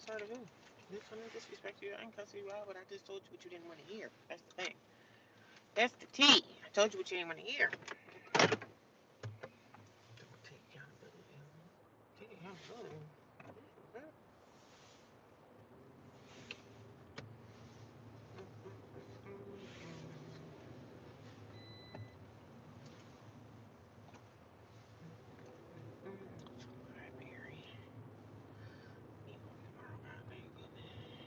Sorry to who? This someone disrespect you. I ain't cussing you out, but I just told you what you didn't want to hear. That's the thing. That's the tea. I told you what you didn't want to hear. Don't take accountability. Take accountability. Alright, Mary. You on tomorrow, God, thank goodness.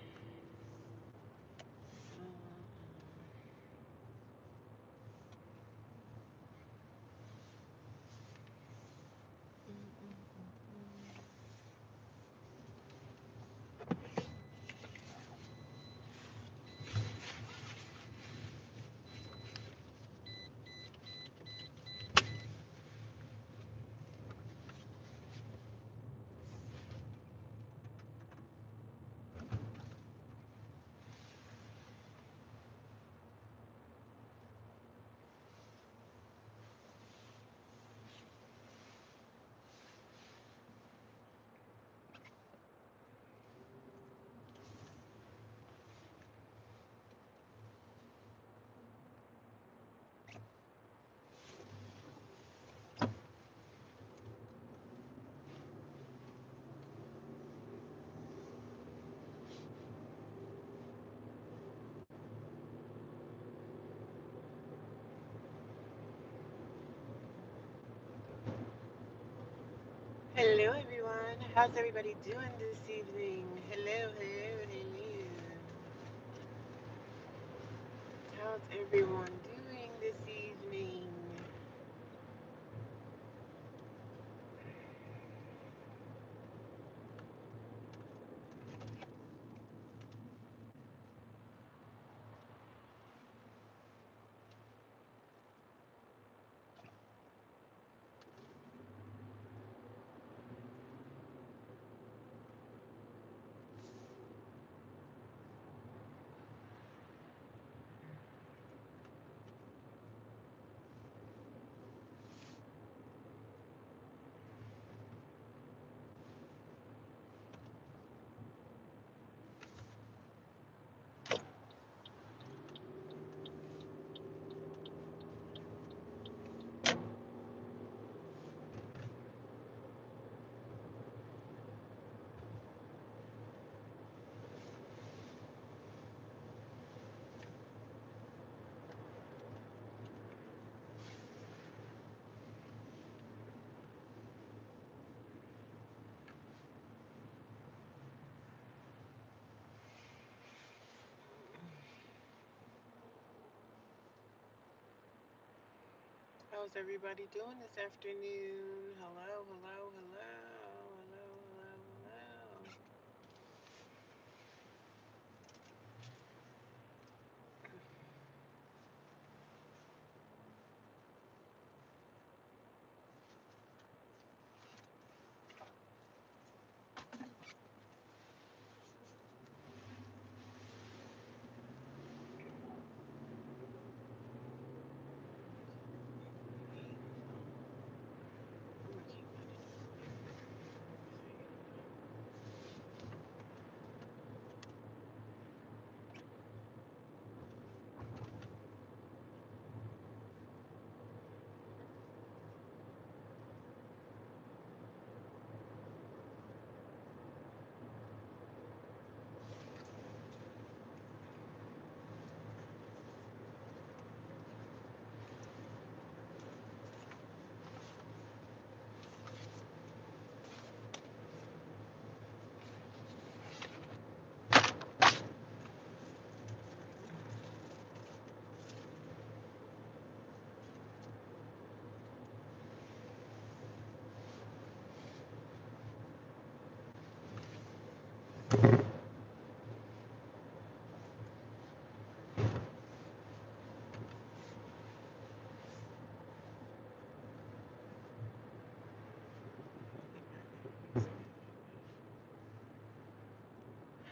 Hello, everyone. How's everybody doing this evening? Hello, hello, hello. How's everyone doing this evening? How's everybody doing this afternoon? Hello, hello, hello, hello, hello, hello.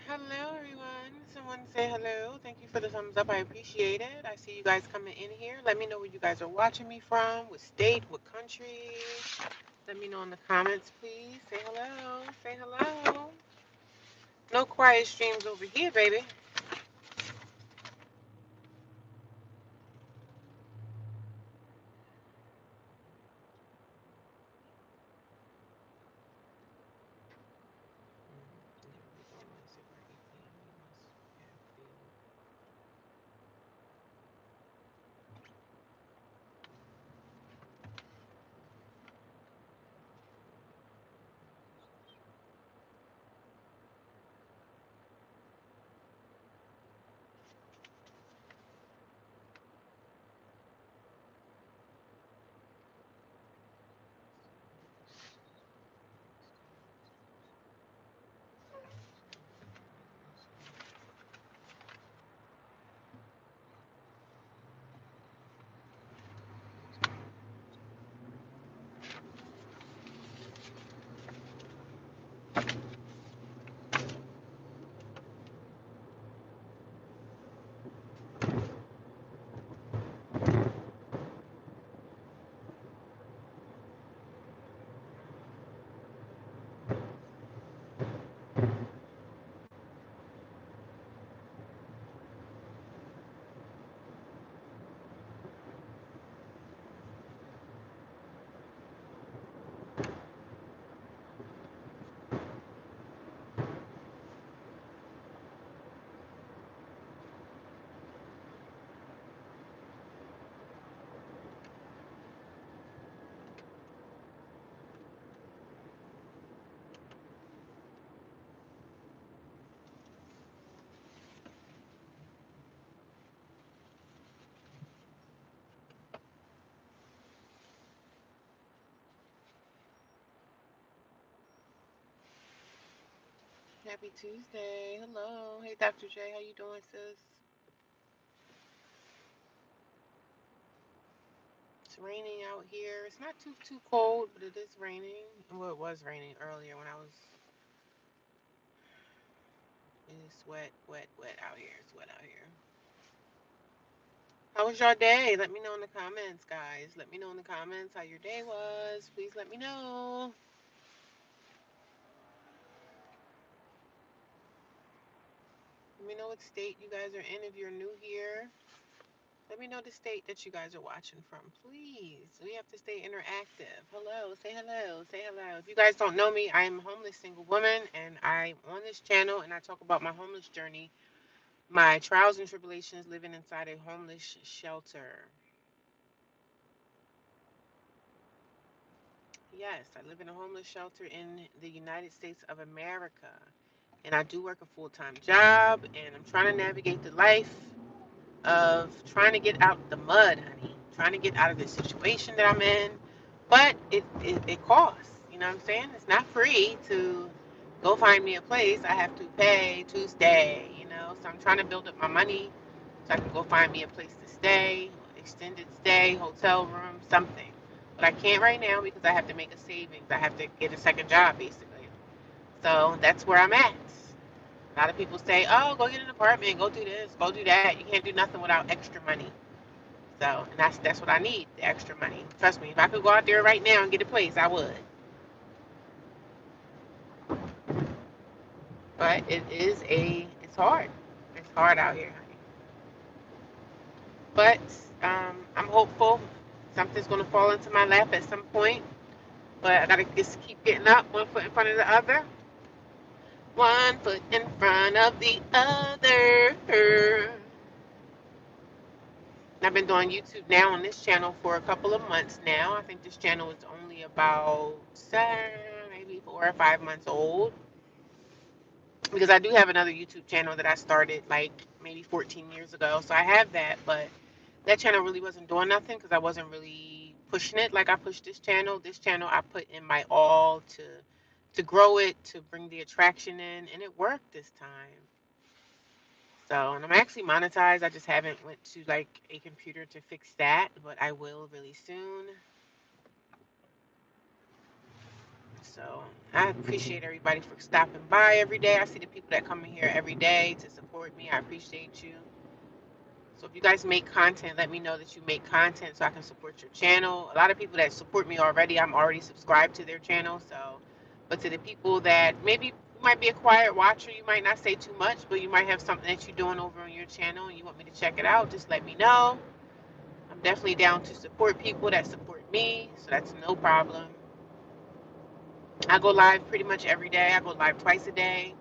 Hello, everyone. Someone say hello. Thank you for the thumbs up. I appreciate it. I see you guys coming in here. Let me know where you guys are watching me from, what state, what country. Let me know in the comments, please. Say hello. Say hello. No quiet streams over here, baby. Happy Tuesday. Hello. Hey, Dr. J. How you doing, sis? It's raining out here. It's not too cold, but it is raining. Well, it was raining earlier when I was. It's wet out here. It's wet out here. How was your day? Let me know in the comments, guys. Let me know in the comments how your day was. Please let me know. Let me know what state you guys are in if you're new here. Let me know the state that you guys are watching from, please. We have to stay interactive. Hello, say hello, say hello. If you guys don't know me, I'm a homeless single woman, and I'm on this channel, and I talk about my homeless journey, my trials and tribulations living inside a homeless shelter. Yes, I live in a homeless shelter in the United States of America, and I do work a full-time job, and I'm trying to navigate the life of trying to get out the mud, honey. Trying to get out of this situation that I'm in. But it costs. You know what I'm saying? It's not free to go find me a place. I have to pay to stay, you know. So I'm trying to build up my money so I can go find me a place to stay, extended stay, hotel room, something. But I can't right now because I have to make a savings. I have to get a second job, basically. So that's where I'm at. A lot of people say, "Oh, go get an apartment, go do this, go do that." You can't do nothing without extra money. So, and that's what I need, the extra money. Trust me, if I could go out there right now and get a place, I would. But it's hard. It's hard out here, honey. But I'm hopeful something's gonna fall into my lap at some point. But I gotta just keep getting up, one foot in front of the other, one foot in front of the other. I've been doing YouTube now on this channel for a couple of months now. I think this channel is only about maybe 4 or 5 months old because I do have another YouTube channel that I started like maybe 14 years ago. So I have that, but that channel really wasn't doing nothing because I wasn't really pushing it like I pushed this channel. This channel I put in my all to grow it, to bring the attraction in, and it worked this time. So, and I'm actually monetized. I just haven't went to like a computer to fix that, but I will really soon. So, I appreciate everybody for stopping by every day. I see the people that come in here every day to support me. I appreciate you. So, if you guys make content, let me know that you make content so I can support your channel. A lot of people that support me already, I'm already subscribed to their channel. So, but to the people that maybe might be a quiet watcher. You might not say too much, but you might have something that you're doing over on your channel and you want me to check it out. Just let me know. I'm definitely down to support people that support me, so that's no problem. I go live pretty much every day. I go live twice a day.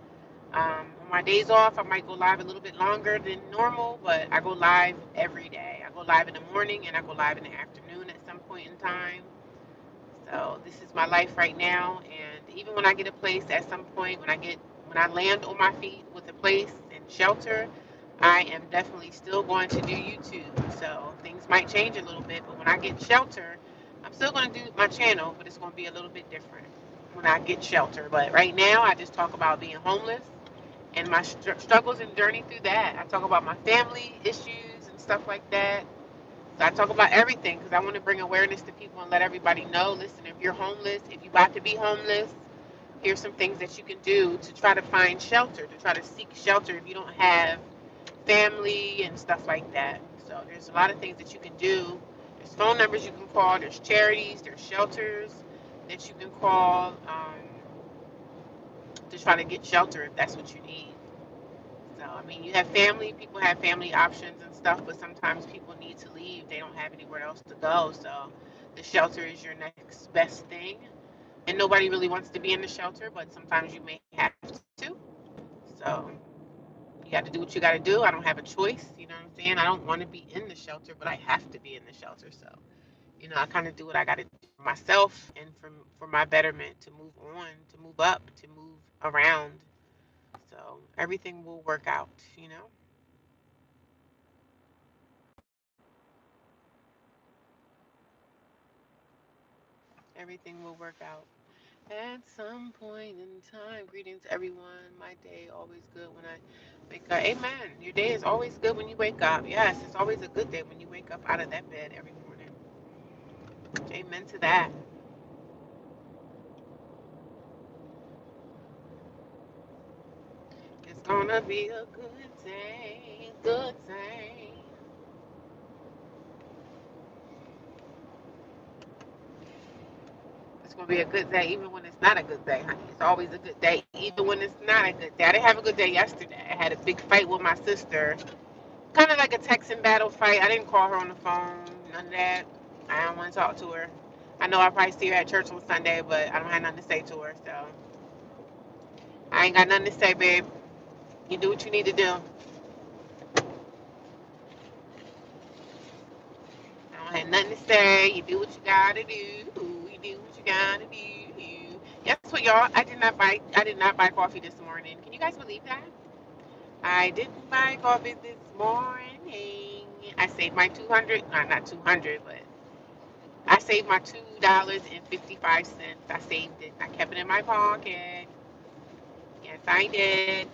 On my days off, I might go live a little bit longer than normal, but I go live every day. I go live in the morning and I go live in the afternoon at some point in time. So this is my life right now, and even when I get a place at some point, when I land on my feet with a place and shelter, I am definitely still going to do YouTube. So things might change a little bit, but when I get shelter, I'm still going to do my channel, but it's going to be a little bit different when I get shelter. But right now, I just talk about being homeless and my struggles and journey through that. I talk about my family issues and stuff like that. So I talk about everything because I want to bring awareness to people and let everybody know, listen, if you're homeless, if you're about to be homeless, here's some things that you can do to try to find shelter, to try to seek shelter if you don't have family and stuff like that. So there's a lot of things that you can do. There's phone numbers you can call, there's charities, there's shelters that you can call to try to get shelter if that's what you need. So, I mean, you have family, people have family options and stuff, but sometimes people need to leave. They don't have anywhere else to go. So, the shelter is your next best thing. And nobody really wants to be in the shelter, but sometimes you may have to. So, you got to do what you got to do. I don't have a choice. You know what I'm saying? I don't want to be in the shelter, but I have to be in the shelter. So, I kind of do what I got to do for myself and for my betterment to move on, to move up, to move around. So, everything will work out. Everything will work out. At some point in time, greetings everyone. My day always good when I wake up. Amen. Your day is always good when you wake up. Yes, it's always a good day when you wake up out of that bed every morning. Amen to that. It's gonna be a good day. Good day. It's gonna be a good day even when it's not a good day, honey. It's always a good day, even when it's not a good day. I didn't have a good day yesterday. I had a big fight with my sister. Kind of like a texting battle fight. I didn't call her on the phone, none of that. I don't want to talk to her. I know I'll probably see her at church on Sunday, but I don't have nothing to say to her, so I ain't got nothing to say, babe. You do what you need to do. I don't have nothing to say. You do what you gotta do. You do what you gotta do. Guess what, y'all? I did not buy coffee this morning. Can you guys believe that? I didn't buy coffee this morning. I saved my 200, not 200, but I saved my $2.55. I saved it. I kept it in my pocket. Yes, I did.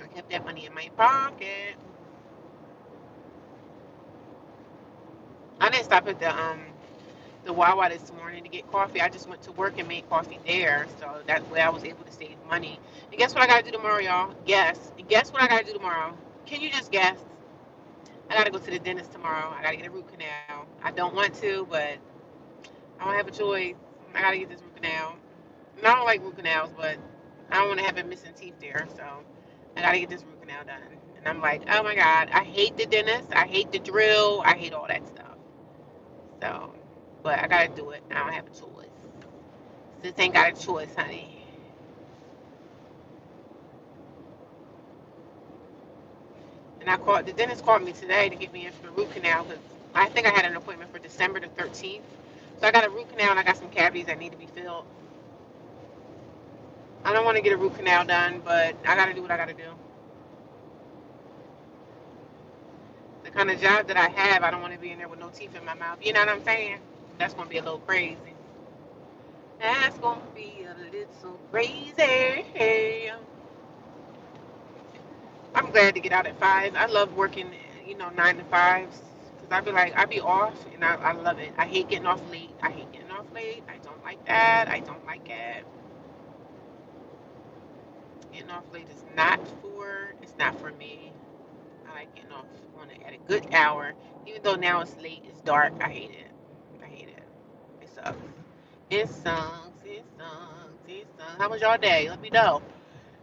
I kept that money in my pocket. I didn't stop at the Wawa this morning to get coffee. I just went to work and made coffee there, so that way I was able to save money. And guess what I gotta do tomorrow, y'all? Guess. Guess what I gotta do tomorrow? Can you just guess? I gotta go to the dentist tomorrow. I gotta get a root canal. I don't want to, but I don't have a choice. I gotta get this root canal. And I don't like root canals, but I don't want to have it missing teeth there, so I gotta get this root canal done. And I'm like, oh my god, I hate the dentist, I hate the drill, I hate all that stuff. So, but I gotta do it. I don't have a choice. Sis ain't got a choice, honey. And the dentist called me today to get me in for the root canal because I think I had an appointment for December the 13th. So I got a root canal and I got some cavities that need to be filled. I don't want to get a root canal done, but I gotta do what I gotta do. The kind of job that I have, I don't want to be in there with no teeth in my mouth. You know what I'm saying? That's gonna be a little crazy. That's gonna be a little crazy. I'm glad to get out at 5. I love working, 9 to 5s. Cause I be off, and I love it. I hate getting off late. I hate getting off late. I don't like that. I don't like it. Getting off late is not for me. I like getting off at a good hour. Even though now it's late, it's dark. I hate it. I hate it. It sucks. It's songs, it's songs, it's songs. How was y'all day? Let me know.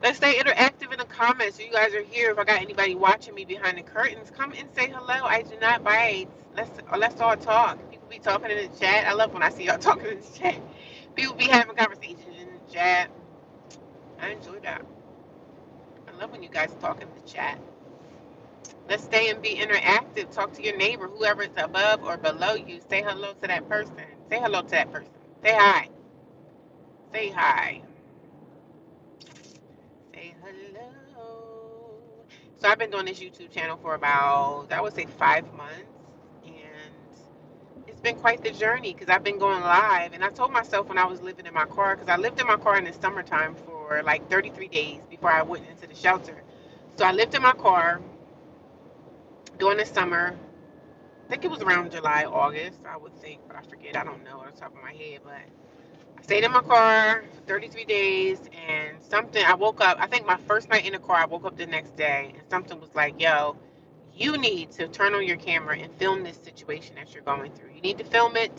Let's stay interactive in the comments. So you guys are here. If I got anybody watching me behind the curtains, come and say hello. I do not bite. Let's all talk. People be talking in the chat. I love when I see y'all talking in the chat. People be having conversations in the chat. I enjoy that. I love when you guys talk in the chat. Let's stay and be interactive. Talk to your neighbor, whoever is above or below you. Say hello to that person. Say hello to that person. Say hi. Say hi. Say hello. So I've been doing this YouTube channel for about, I would say, 5 months. And it's been quite the journey because I've been going live. And I told myself when I was living in my car, because I lived in my car in the summertime for like 33 days before I went into the shelter. So I lived in my car during the summer. I think it was around July, August, I would think, but I forget. I don't know off the top of my head. But I stayed in my car for 33 days, and something, I woke up, I think my first night in the car, I woke up the next day, and something was like, yo, you need to turn on your camera and film this situation that you're going through. You need to film it.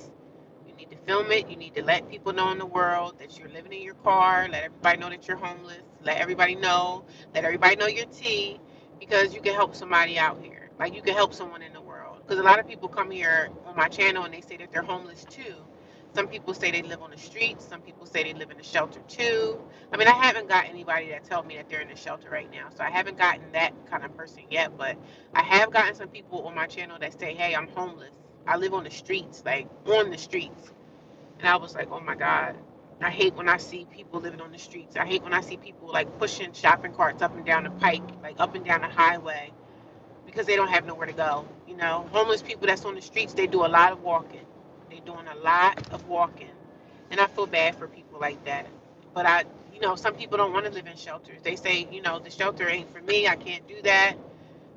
You need to film it. You need to let people know in the world that you're living in your car. Let everybody know that you're homeless. Let everybody know. Let everybody know your tea, because you can help somebody out here. Like, you can help someone in the world. Because a lot of people come here on my channel and they say that they're homeless too. Some people say they live on the streets. Some people say they live in a shelter too. I mean, I haven't got anybody that tell me that they're in a shelter right now. So I haven't gotten that kind of person yet. But I have gotten some people on my channel that say, hey, I'm homeless. I live on the streets, like on the streets. And I was like, oh my God. I hate when I see people living on the streets. I hate when I see people like pushing shopping carts up and down the pike, like up and down the highway, because they don't have nowhere to go. You know, homeless people that's on the streets, they do a lot of walking. They're doing a lot of walking. And I feel bad for people like that. But some people don't want to live in shelters. They say, the shelter ain't for me. I can't do that.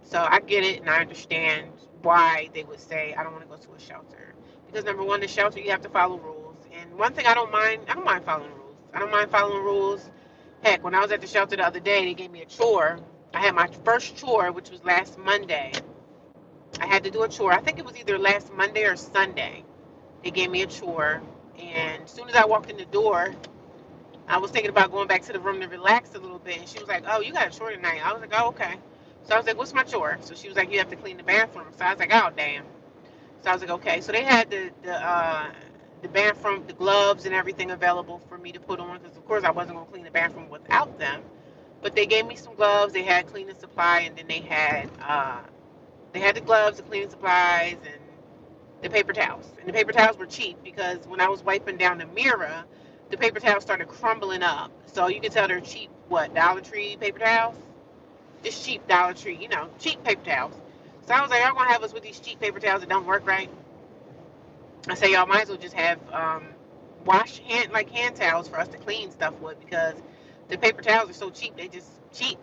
So I get it, and I understand why they would say I don't want to go to a shelter. Because number one, the shelter, you have to follow rules. And one thing I don't mind following rules. I don't mind following rules. Heck, when I was at the shelter the other day, they gave me a chore. I had my first chore, which was last Monday. I had to do a chore. I think it was either last Monday or Sunday. They gave me a chore. And as soon as I walked in the door, I was thinking about going back to the room to relax a little bit. And she was like, oh, you got a chore tonight. I was like, oh, okay. So I was like, what's my chore? So she was like, you have to clean the bathroom. So I was like, oh, damn. So I was like, okay. So they had the bathroom, the gloves and everything available for me to put on, because of course I wasn't gonna clean the bathroom without them. But they gave me some gloves. They had cleaning supply, and then they had the gloves, the cleaning supplies, and the paper towels. And the paper towels were cheap because when I was wiping down the mirror, the paper towels started crumbling up. So you can tell they're cheap. What, Dollar Tree paper towels? Just cheap Dollar Tree, cheap paper towels. So I was like, y'all gonna have us with these cheap paper towels that don't work right? I say y'all might as well just have hand towels for us to clean stuff with, because the paper towels are so cheap. They just cheap,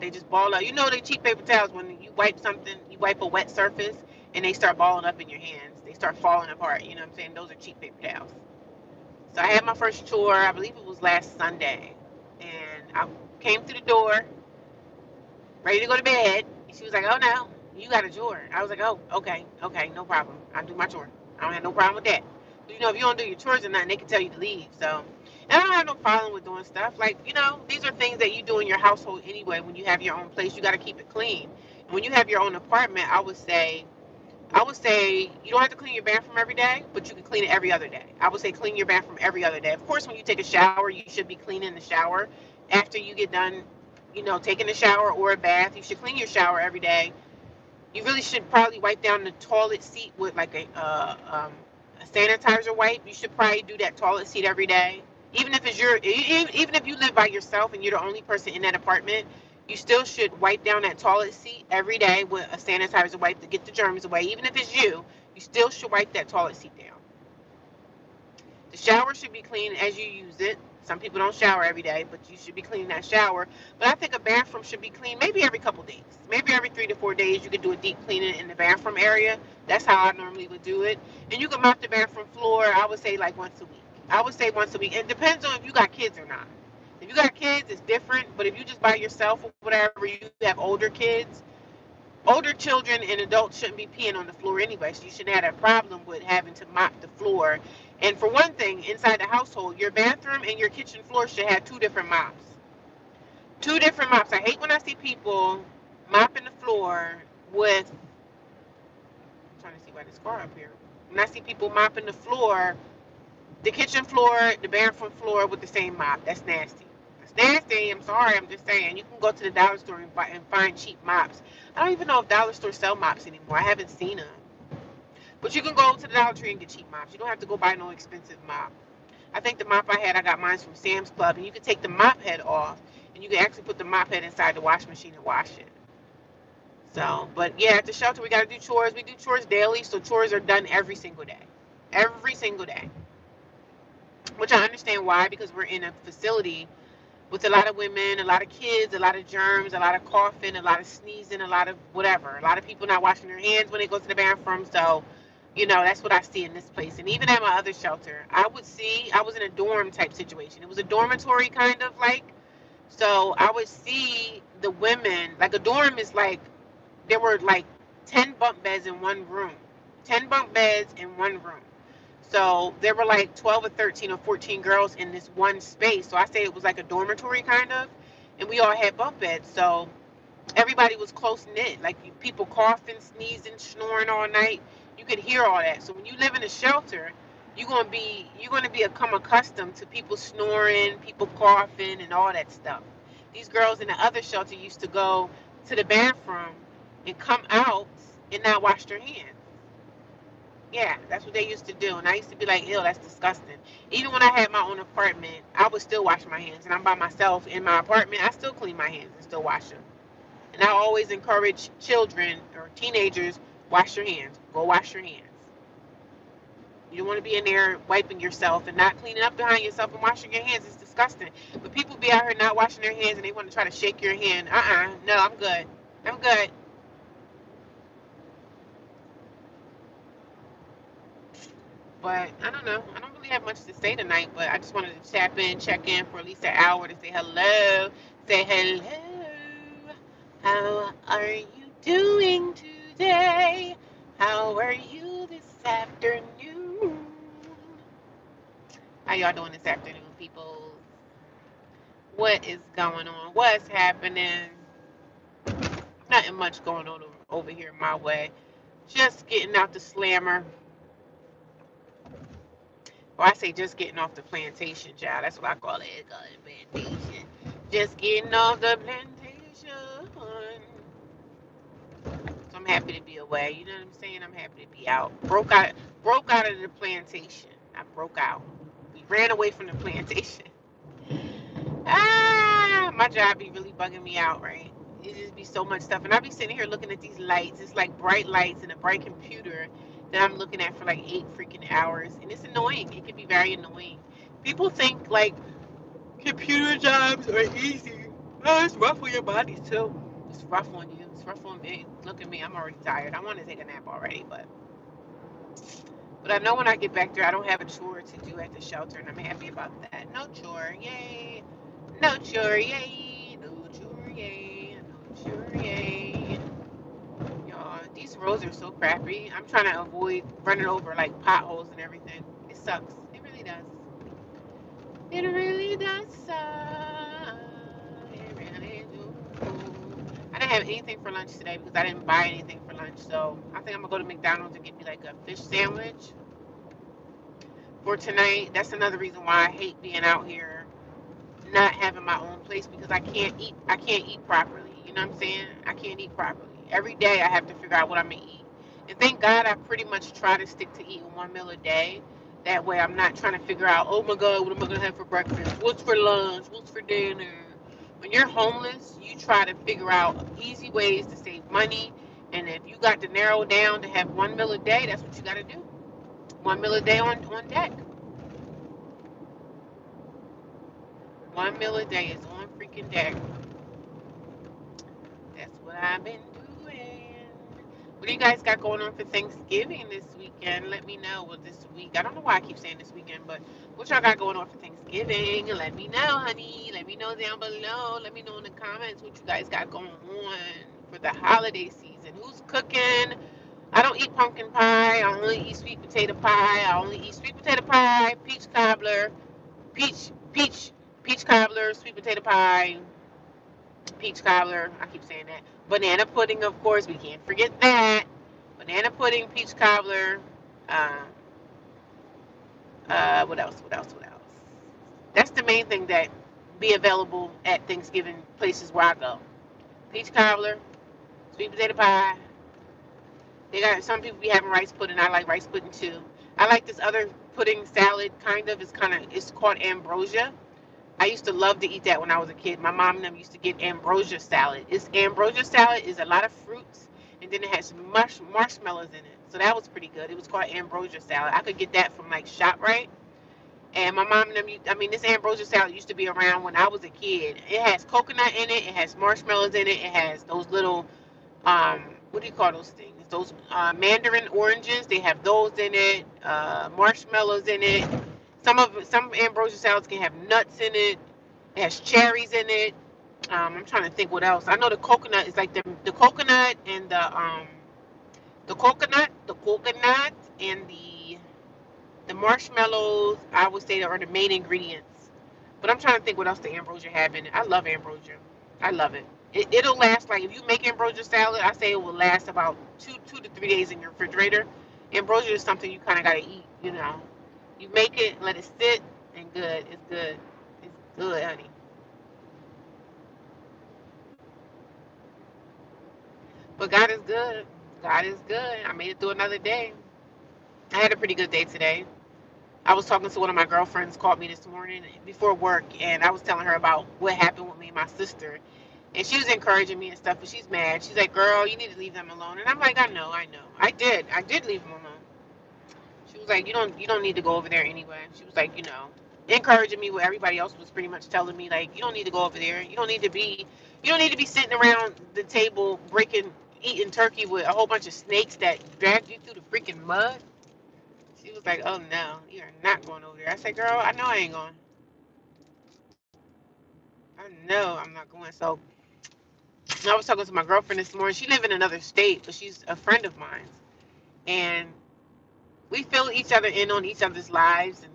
They just ball up. They cheap paper towels when you wipe something, you wipe a wet surface, and they start balling up in your hands. They start falling apart. You know what I'm saying? Those are cheap paper towels. So I had my first chore. I believe it was last Sunday, and I came through the door, ready to go to bed. And she was like, "Oh no, you got a chore." I was like, "Oh, okay, no problem. I'll do my chore. I don't have no problem with that." But, if you don't do your chores or nothing, they can tell you to leave. So, and I don't have no problem with doing stuff. Like, these are things that you do in your household anyway. When you have your own place, you got to keep it clean. And when you have your own apartment, I would say you don't have to clean your bathroom every day, but you can clean it every other day. I would say clean your bathroom every other day. Of course, when you take a shower, you should be cleaning the shower after you get done, taking a shower or a bath. You should clean your shower every day. You really should probably wipe down the toilet seat with like a sanitizer wipe. You should probably do that toilet seat every day. Even if you live by yourself and you're the only person in that apartment, you still should wipe down that toilet seat every day with a sanitizer wipe to get the germs away. Even if it's you still should wipe that toilet seat down. The shower should be clean as you use it. Some people don't shower every day, but you should be cleaning that shower. But I think a bathroom should be clean maybe every couple days. Maybe every 3 to 4 days you could do a deep cleaning in the bathroom area. That's how I normally would do it. And you can mop the bathroom floor, I would say like once a week. I would say once a week. It depends on if you got kids or not. If you got kids, it's different. But if you just by yourself or whatever, you have older children and adults shouldn't be peeing on the floor anyway, so you shouldn't have a problem with having to mop the floor And for one thing, inside the household, your bathroom and your kitchen floor should have two different mops. Two different mops. I hate when I see people mopping the floor with, I'm trying to see why this car up here. When I see people mopping the floor, the kitchen floor, the bathroom floor with the same mop. That's nasty. That's nasty. I'm sorry. I'm just saying. You can go to the dollar store and find cheap mops. I don't even know if dollar stores sell mops anymore. I haven't seen them. But you can go to the Dollar Tree and get cheap mops. You don't have to go buy no expensive mop. I think the mop I got mine from Sam's Club, and you can take the mop head off, and you can actually put the mop head inside the wash machine and wash it. So, but yeah, at the shelter we gotta do chores. We do chores daily, so chores are done every single day. Every single day. Which I understand why, because we're in a facility with a lot of women, a lot of kids, a lot of germs, a lot of coughing, a lot of sneezing, a lot of whatever. A lot of people not washing their hands when they go to the bathroom. So, that's what I see in this place. And even at my other shelter, I was in a dorm type situation. It was a dormitory kind of like. So I would see the women, like a dorm is like, there were like 10 bunk beds in one room. 10 bunk beds in one room. So there were like 12 or 13 or 14 girls in this one space. So I say it was like a dormitory kind of. And we all had bunk beds. So everybody was close knit. Like people coughing, sneezing, snoring all night. You could hear all that. So when you live in a shelter, you're gonna be become accustomed to people snoring, people coughing, and all that stuff. These girls in the other shelter used to go to the bathroom and come out and not wash their hands. Yeah, that's what they used to do. And I used to be like, ew, that's disgusting. Even when I had my own apartment, I would still wash my hands. And I'm by myself in my apartment, I still clean my hands and still wash them. And I always encourage children or teenagers, wash your hands. Go wash your hands. You don't want to be in there wiping yourself and not cleaning up behind yourself and washing your hands. It's disgusting. But people be out here not washing their hands and they want to try to shake your hand. No, I'm good. I'm good. But I don't know. I don't really have much to say tonight, but I just wanted to tap in, check in for at least an hour to say hello. Say hello. How are you doing today? How are you this afternoon? How y'all doing this afternoon, people? What is going on? What's happening? Nothing much going on over here my way. Just getting out the slammer. Or I say just getting off the plantation, child. That's what I call it. I call it plantation. Just getting off the plantation. So I'm happy to be away. You know what I'm saying? I'm happy to be out. Broke out of the plantation. I broke out. We ran away from the plantation. My job be really bugging me out, right? It just be so much stuff. And I be sitting here looking at these lights. It's like bright lights and a bright computer that I'm looking at for like 8 freaking hours. And it's annoying. It can be very annoying. People think like computer jobs are easy. Oh, it's rough on your body too. It's rough on you. It's rough on me. Look at me. I'm already tired. I want to take a nap already, but I know when I get back there, I don't have a chore to do at the shelter, and I'm happy about that. No chore, yay! No chore, yay! No chore, yay! No chore, yay! Y'all, these roads are so crappy. I'm trying to avoid running over like potholes and everything. It sucks. It really does. It really does suck. It really do. I didn't have anything for lunch today because I didn't buy anything for lunch. So I think I'm gonna go to McDonald's and get me like a fish sandwich for tonight. That's another reason why I hate being out here, not having my own place, because I can't eat properly. You know what I'm saying? I can't eat properly. Every day I have to figure out what I'm gonna eat. And thank God I pretty much try to stick to eating one meal a day. That way I'm not trying to figure out, oh my God, what am I gonna have for breakfast? What's for lunch? What's for dinner? When you're homeless, you try to figure out easy ways to save money. And if you got to narrow down to have one meal a day, that's what you gotta do. One meal a day on deck. One meal a day is on freaking deck. That's what I've been doing. What do you guys got going on for Thanksgiving this weekend? Let me know. Well, this week. I don't know why I keep saying this weekend, but what y'all got going on for Thanksgiving? Let me know, honey. Let me know down below. Let me know in the comments what you guys got going on for the holiday season. Who's cooking? I don't eat pumpkin pie. I only eat sweet potato pie. I only eat sweet potato pie, peach cobbler, peach peach peach cobbler, sweet potato pie, peach cobbler. I keep saying that. Banana pudding, of course, we can't forget that. Banana pudding, peach cobbler. Uh, what else? What else? What else? That's the main thing that be available at Thanksgiving places where I go. Peach cobbler, sweet potato pie. They got some people be having rice pudding. I like rice pudding too. I like this other pudding salad kind of. It's called ambrosia. I used to love to eat that when I was a kid. My mom and them used to get ambrosia salad. It's ambrosia salad is a lot of fruits and then it has marshmallows in it. So that was pretty good. It was called ambrosia salad. I could get that from like ShopRite. And my mom and them, I mean, this ambrosia salad used to be around when I was a kid. It has coconut in it. It has marshmallows in it. It has those little, what do you call those things? Those mandarin oranges. They have those in it. Marshmallows in it. Some ambrosia salads can have nuts in it. It has cherries in it. I'm trying to think what else. I know the coconut is like the coconut and the coconut and the marshmallows, I would say, are the main ingredients. But I'm trying to think what else the ambrosia have in it. I love ambrosia. I love it. It'll last, like, if you make ambrosia salad, I say it will last about 2 to 3 days in your refrigerator. Ambrosia is something you kind of got to eat, you know. You make it, let it sit, and good. It's good. It's good, honey. But God is good. God is good. I made it through another day. I had a pretty good day today. I was talking to one of my girlfriends, called me this morning before work, and I was telling her about what happened with me and my sister. And she was encouraging me and stuff, but she's mad. She's like, "Girl, you need to leave them alone." And I'm like, "I know, I know. I did leave them alone." She was like, you don't need to go over there anyway." She was like, encouraging me what everybody else was pretty much telling me, like, "You don't need to go over there. You don't need to be sitting around the table eating turkey with a whole bunch of snakes that dragged you through the freaking mud." She was like, "Oh no, you're not going over there." I said, "Girl, I know I ain't going. I know I'm not going." So I was talking to my girlfriend this morning. She lives in another state, but she's a friend of mine, and we fill each other in on each other's lives. And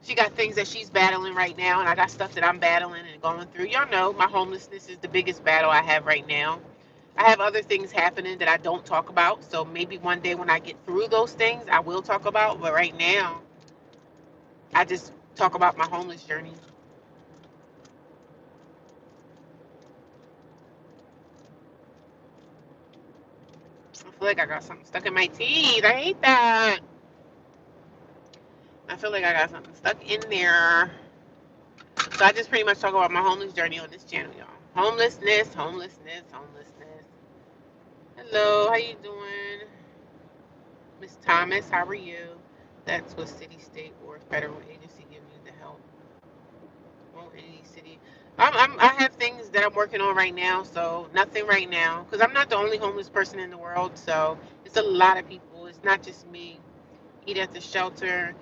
she got things that she's battling right now, and I got stuff that I'm battling and going through. Y'all know my homelessness is the biggest battle I have right now. I have other things happening that I don't talk about. So maybe one day when I get through those things, I will talk about. But right now, I just talk about my homeless journey. I feel like I got something stuck in my teeth. I hate that. I feel like I got something stuck in there. So I just pretty much talk about my homeless journey on this channel, y'all. Homelessness, homelessness, homelessness. Hello, how you doing? Miss Thomas, how are you? That's what city, state, or federal agency give you the help. Won't any city. I have things that I'm working on right now, so nothing right now. Because I'm not the only homeless person in the world, so it's a lot of people. It's not just me. Eat at the shelter.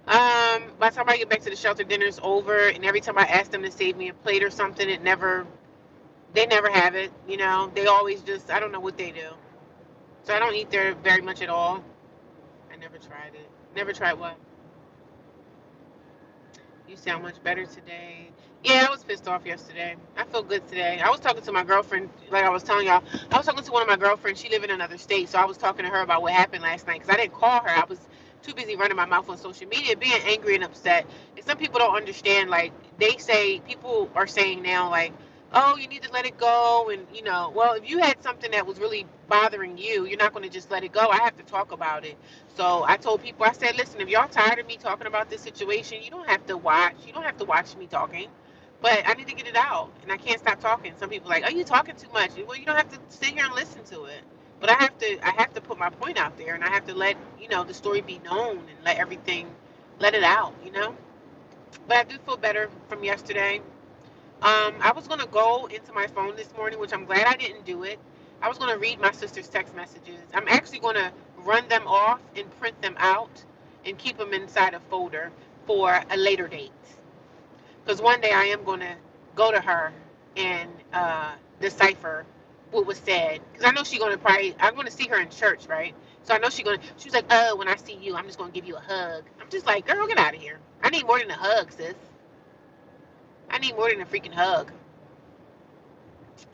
By the time I get back to the shelter, dinner's over, and every time I ask them to save me a plate or something, they never have it. They always just, I don't know what they do. So I don't eat there very much at all. I never tried it. Never tried what? You sound much better today. Yeah, I was pissed off yesterday. I feel good today. I was talking to my girlfriend, like I was telling y'all. I was talking to one of my girlfriends. She live in another state, so I was talking to her about what happened last night because I didn't call her. I was too busy running my mouth on social media, being angry and upset. And some people don't understand. Like people are saying now, like, "Oh, you need to let it go," and well, if you had something that was really bothering you, you're not going to just let it go. I have to talk about it. So I told people, I said, "Listen, if y'all tired of me talking about this situation, you don't have to watch. You don't have to watch me talking. But I need to get it out, and I can't stop talking." Some people are like, "Oh, you talking too much." Well, you don't have to sit here and listen to it. But I have to put my point out there, and I have to let the story be known and let it out. But I do feel better from yesterday. I was gonna go into my phone this morning, which I'm glad I didn't do it. I was gonna read my sister's text messages. I'm actually gonna run them off and print them out and keep them inside a folder for a later date. Because one day I am gonna go to her and decipher. what was said, because I know I'm gonna see her in church, right? So I know she was like, oh, when I see you, I'm just gonna give you a hug. I'm just like, girl, get out of here. I need more than a hug, sis. I need more than a freaking hug.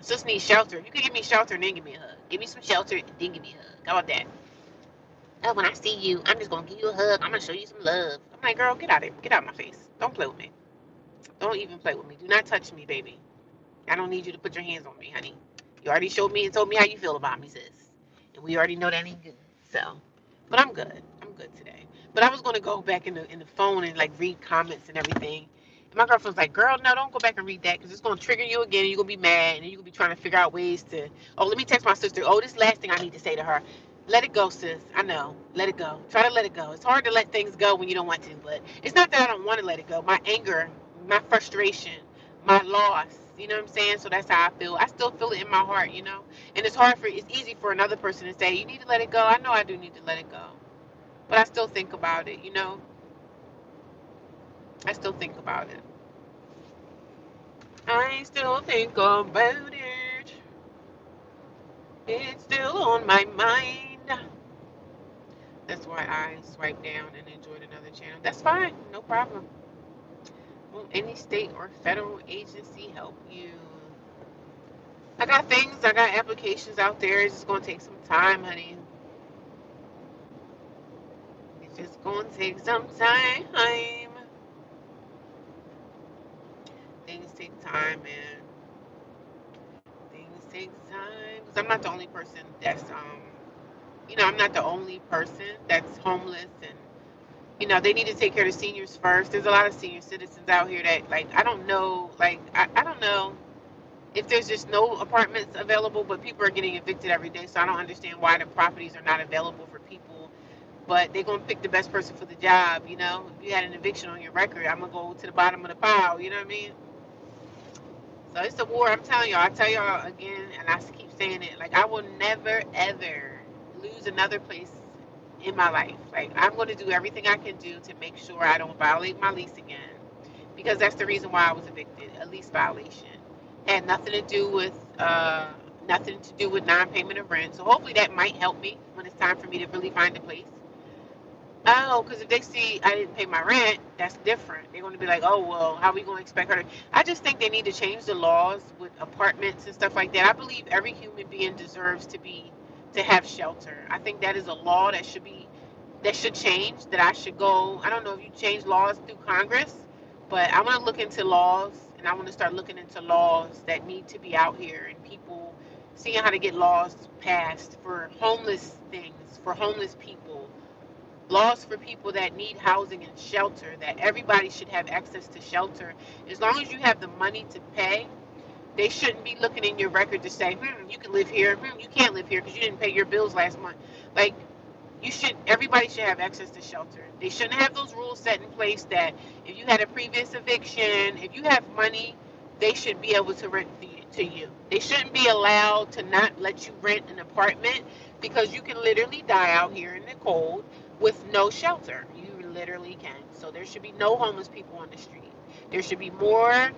Sis needs shelter. You can give me shelter and then give me a hug. Give me some shelter and then give me a hug. How about that? Oh, when I see you, I'm just gonna give you a hug. I'm gonna show you some love. I'm like, girl, get out of here. Get out of my face. Don't play with me. Don't even play with me. Do not touch me, baby. I don't need you to put your hands on me, honey. You already showed me and told me how you feel about me, sis. And we already know that ain't good. So, but I'm good. I'm good today. But I was gonna go back in the phone and like read comments and everything. And my girlfriend's like, "Girl, no, don't go back and read that because it's gonna trigger you again. And you're gonna be mad, and you're gonna be trying to figure out ways to. Oh, let me text my sister. Oh, this last thing I need to say to her. Let it go, sis. I know. Let it go. Try to let it go. It's hard to let things go when you don't want to, but it's not that I don't want to let it go. My anger, my frustration, my loss. You know what I'm saying? So that's how I feel. I still feel it in my heart, you know? And it's easy for another person to say, you need to let it go. I know I do need to let it go. But I still think about it, you know? I still think about it. I still think about it. It's still on my mind. That's why I swiped down and enjoyed another channel. That's fine. No problem. Will any state or federal agency help you? I got applications out there. It's just going to take some time, honey. It's just going to take some time. Things take time, and things take time. Because I'm not the only person I'm not the only person that's homeless, and they need to take care of the seniors first. There's a lot of senior citizens out here that, like, I don't know, like, I don't know if there's just no apartments available, but people are getting evicted every day, so I don't understand why the properties are not available for people. But they're gonna pick the best person for the job. If you had an eviction on your record, I'm gonna go to the bottom of the pile. You know what I mean? So it's a war. I'm telling y'all. I tell y'all again, and I keep saying it. Like, I will never ever lose another place in my life. Like, I'm going to do everything I can do to make sure I don't violate my lease again, because that's the reason why I was evicted. A lease violation had nothing to do with non-payment of rent. So hopefully that might help me when it's time for me to really find a place. Oh, because if they see I didn't pay my rent, that's different. They're going to be like, oh, well, how are we going to expect her to? I just think they need to change the laws with apartments and stuff like that. I believe every human being deserves to have shelter. I think that is a law that should change, that I should go. I don't know if you change laws through Congress, but I want to look into laws, and I want to start looking into laws that need to be out here, and people seeing how to get laws passed for homeless things, for homeless people, laws for people that need housing and shelter, that everybody should have access to shelter. As long as you have the money to pay, they shouldn't be looking in your record to say, you can live here, you can't live here because you didn't pay your bills last month. Like, everybody should have access to shelter. They shouldn't have those rules set in place that if you had a previous eviction, if you have money, they should be able to rent to you. They shouldn't be allowed to not let you rent an apartment, because you can literally die out here in the cold with no shelter. You literally can. So there should be no homeless people on the street. There should be more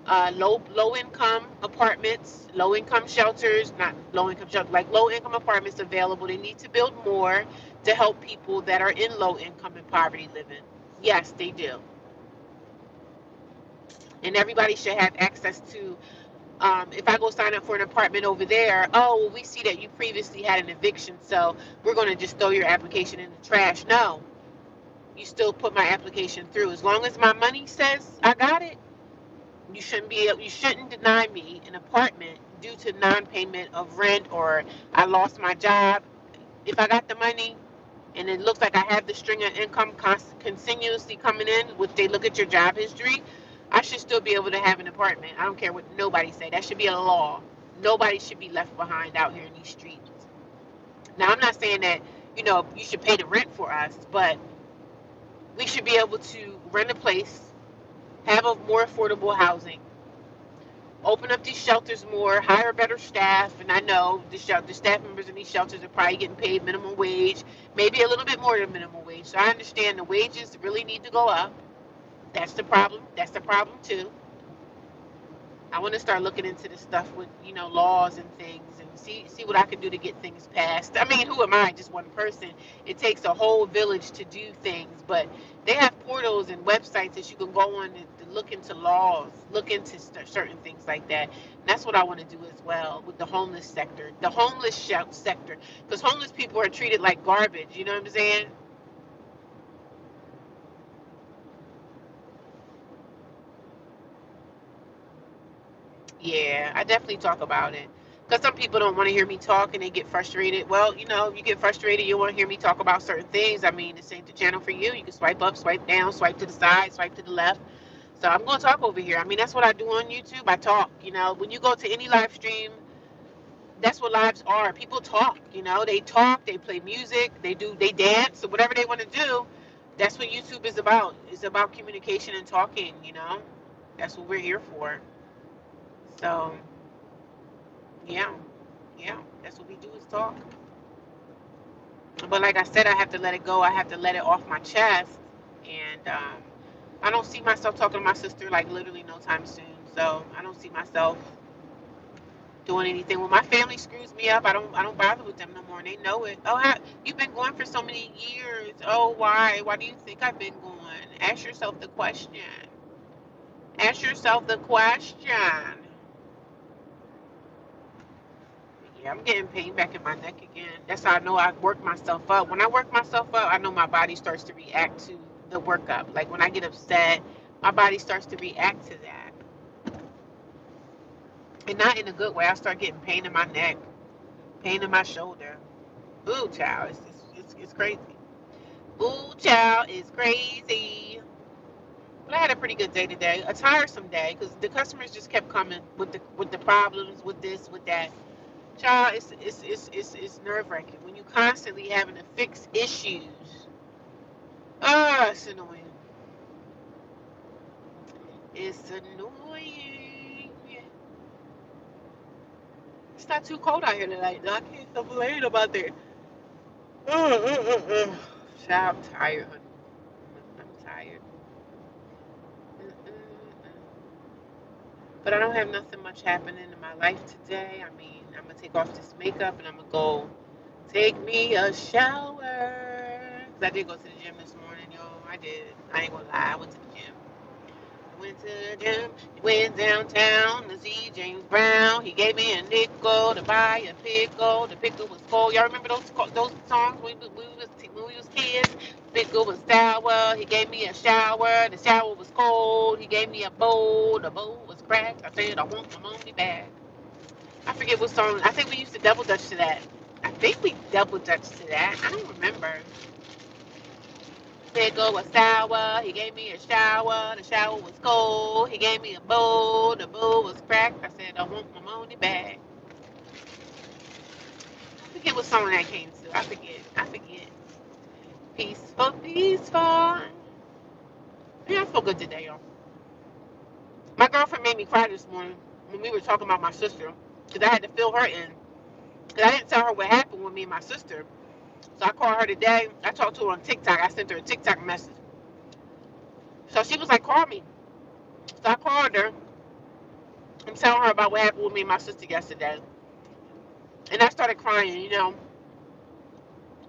low income apartments, low income shelters, not low income shelters, like low income apartments available. They need to build more to help people that are in low income and poverty living. Yes, they do. And everybody should have access to, if I go sign up for an apartment over there, oh, well, we see that you previously had an eviction, so we're going to just throw your application in the trash. No, you still put my application through. As long as my money says I got it, you shouldn't deny me an apartment due to non-payment of rent, or I lost my job. If I got the money and it looks like I have the string of income continuously coming in, which they look at your job history, I should still be able to have an apartment. I don't care what nobody say. That should be a law. Nobody should be left behind out here in these streets. Now, I'm not saying that, you should pay the rent for us, but we should be able to rent a place, have a more affordable housing, open up these shelters more, hire better staff. And I know the staff members in these shelters are probably getting paid minimum wage, maybe a little bit more than minimum wage. So I understand the wages really need to go up. That's the problem. That's the problem too. I want to start looking into the stuff with, laws and things, and see what I can do to get things passed. I mean, who am I? Just one person. It takes a whole village to do things, but they have portals and websites that you can go on to look into laws, look into certain things like that. And that's what I want to do as well with the homeless sector, the homeless sector, because homeless people are treated like garbage. You know what I'm saying? Yeah, I definitely talk about it. Because some people don't want to hear me talk and they get frustrated. Well, you get frustrated, you want to hear me talk about certain things. I mean, this ain't the channel for you. You can swipe up, swipe down, swipe to the side, swipe to the left. So I'm going to talk over here. I mean, that's what I do on YouTube. I talk. When you go to any live stream, that's what lives are. People talk. They talk, they play music, they dance, or whatever they want to do. That's what YouTube is about. It's about communication and talking. That's what we're here for. So, yeah. Yeah, that's what we do is talk. But like I said, I have to let it go. I have to let it off my chest. And I don't see myself talking to my sister like literally no time soon. So I don't see myself doing anything. When my family screws me up, I don't bother with them no more. And they know it. Oh, you've been going for so many years. Oh, why? Why do you think I've been going? Ask yourself the question. Ask yourself the question. Yeah, I'm getting pain back in my neck again. That's how I know I work myself up. When I work myself up, I know my body starts to react to the workup. Like when I get upset, my body starts to react to that. And not in a good way. I start getting pain in my neck, pain in my shoulder. Ooh, child, it's crazy. Ooh, child, it's crazy. But I had a pretty good day today. A tiresome day because the customers just kept coming with the problems, with this, with that. Child, it's nerve wracking when you constantly having to fix issues. It's annoying. It's annoying. It's not too cold out here tonight. I can't complain about that. Child, I'm tired, honey. I'm tired. But I don't have nothing much happening in my life today. I mean, I'm gonna take off this makeup and I'm gonna go take me a shower. 'Cause I did go to the gym this morning, yo. I did. I ain't gonna lie. I went to the gym. Went to the gym, went downtown to see James Brown. He gave me a nickel to buy a pickle. The pickle was cold. Y'all remember those songs when we was kids? Pickle was sour. He gave me a shower. The shower was cold. He gave me a bowl. The bowl was cracked. I said I want my money back. I forget what song. I think we used to double dutch to that. I think we double dutched to that. I don't remember. Pickle was sour. He gave me a shower. The shower was cold. He gave me a bowl. The bowl was cracked. I said, I want my money back. I forget what song that came to. I forget. Peaceful, peaceful. Yeah, I feel good today, y'all. My girlfriend made me cry this morning when we were talking about my sister because I had to fill her in. Because I didn't tell her what happened with me and my sister. So I called her today. I talked to her on TikTok. I sent her a TikTok message. So she was like, call me. So I called her. I'm telling her about what happened with me and my sister yesterday. And I started crying.